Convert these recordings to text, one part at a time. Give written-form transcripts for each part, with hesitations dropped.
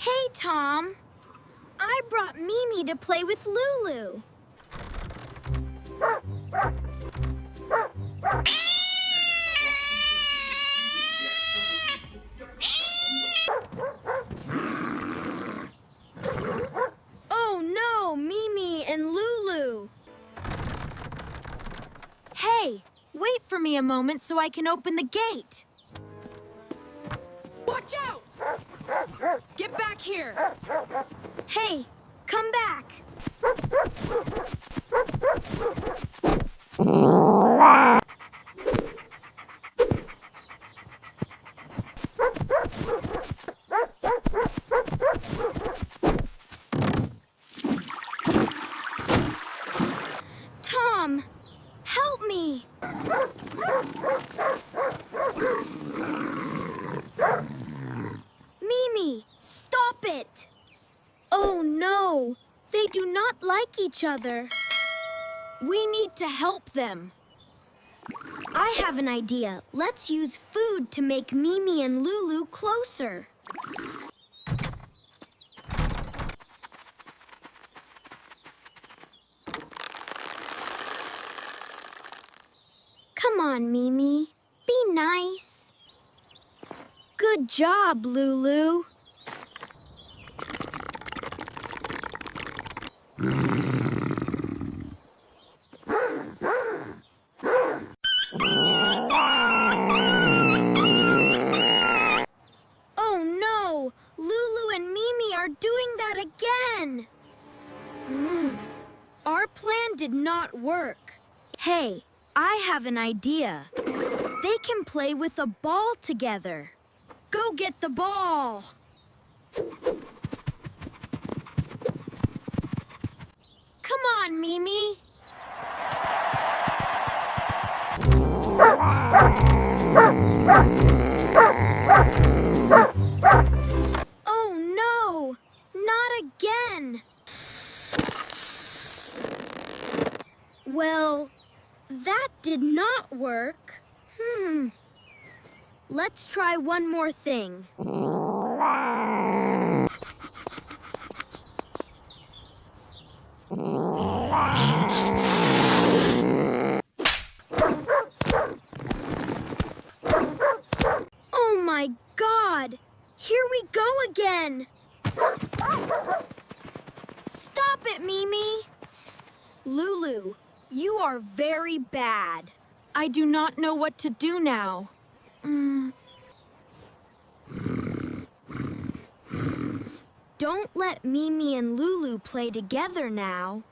Hey, Tom. I brought Mimi to play with Lulu. Oh no, Mimi and Lulu. Hey, wait for me a moment so I can open the gate. Watch out! Get back here! Hey, come back. Tom, help me. Mimi, stop it. Oh no, they do not like each other. We need to help them. I have an idea. Let's use food to make Mimi and Lulu closer. Come on, Mimi. Be nice. Good job, Lulu. Oh no! Lulu and Mimi are doing that again! Our plan did not work. Hey, I have an idea. They can play with a ball together. Go get the ball! Come on, Mimi! Oh no! Not again! Well, that did not work. Let's try one more thing. Oh my God! Here we go again! Stop it, Mimi! Lulu, you are very bad. I do not know what to do now. Don't let Mimi and Lulu play together now.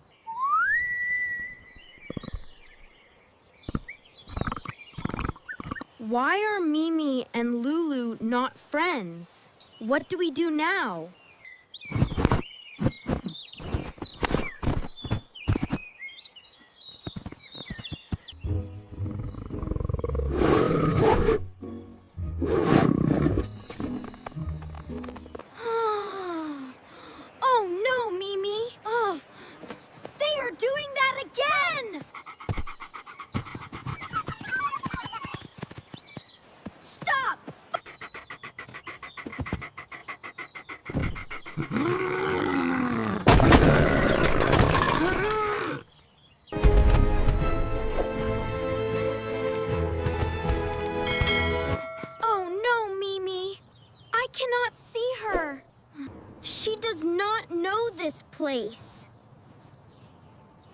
Why are Mimi and Lulu not friends? What do we do now? Oh no, Mimi! Oh, they are doing that again! Stop! Oh no, Mimi! I cannot see her. She does not know this place.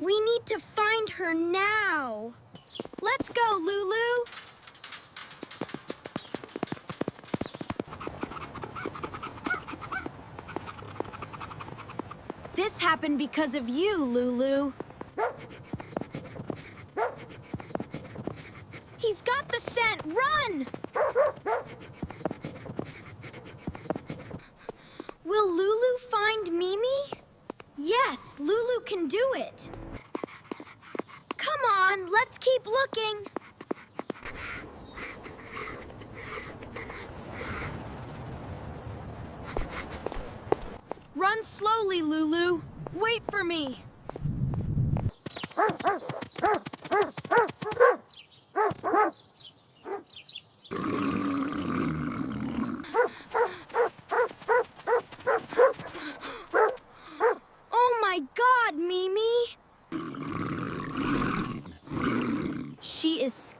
We need to find her now. Let's go, Lulu. This happened because of you, Lulu. He's got the scent. Run! Will Lulu find Mimi? Yes, Lulu can do it. Come on, let's keep looking. Run slowly, Lulu. Wait for me.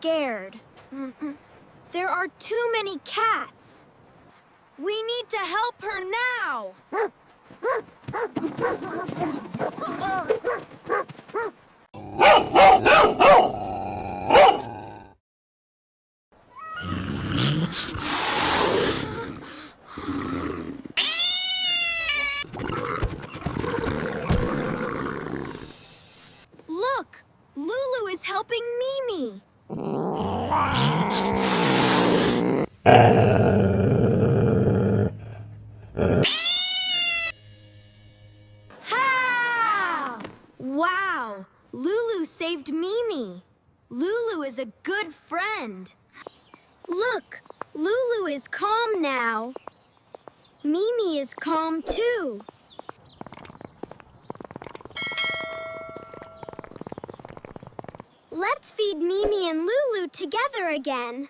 scared. There are too many cats. We need to help her now. Look, Lulu is helping Mimi. Ha! Wow, Lulu saved Mimi. Lulu is a good friend. Look, Lulu is calm now. Mimi is calm too. Let's feed Mimi and Lulu together again.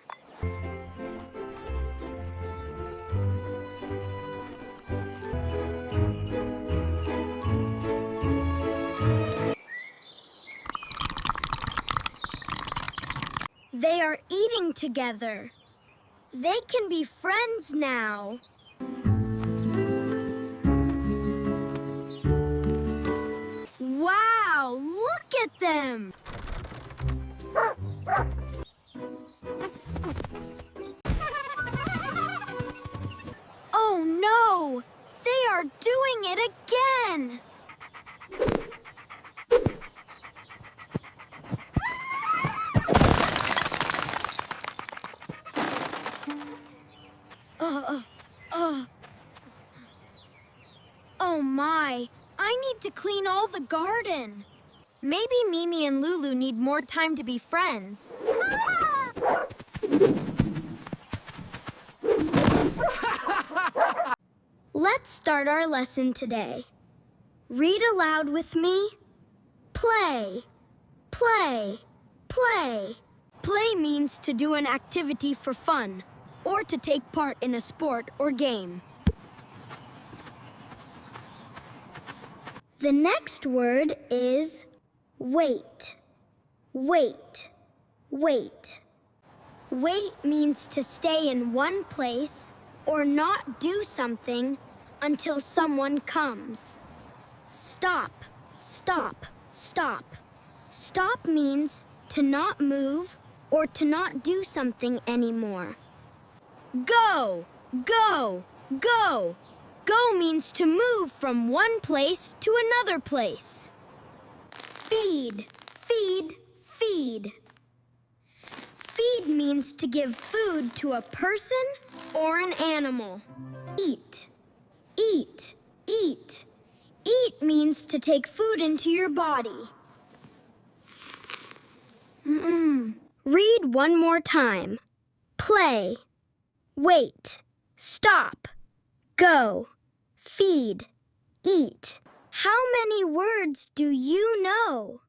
They are eating together. They can be friends now. Wow, look at them! Oh no! They are doing it again! Oh my! I need to clean all the garden. Maybe Mimi and Lulu need more time to be friends. Let's start our lesson today. Read aloud with me. Play, play, play. Play means to do an activity for fun or to take part in a sport or game. The next word is wait. Wait, wait. Wait means to stay in one place or not do something until someone comes. Stop, stop, stop. Stop means to not move or to not do something anymore. Go, go, go. Go means to move from one place to another place. Feed, feed, feed. Feed means to give food to a person or an animal. Eat, eat, eat. Eat means to take food into your body. Read one more time. Play, wait, stop, go, feed, eat. How many words do you know?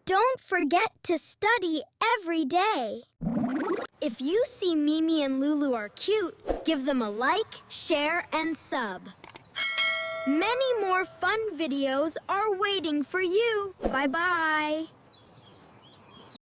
Don't forget to study every day. If you see Mimi and Lulu are cute, give them a like, share, and sub. Many more fun videos are waiting for you. Bye-bye.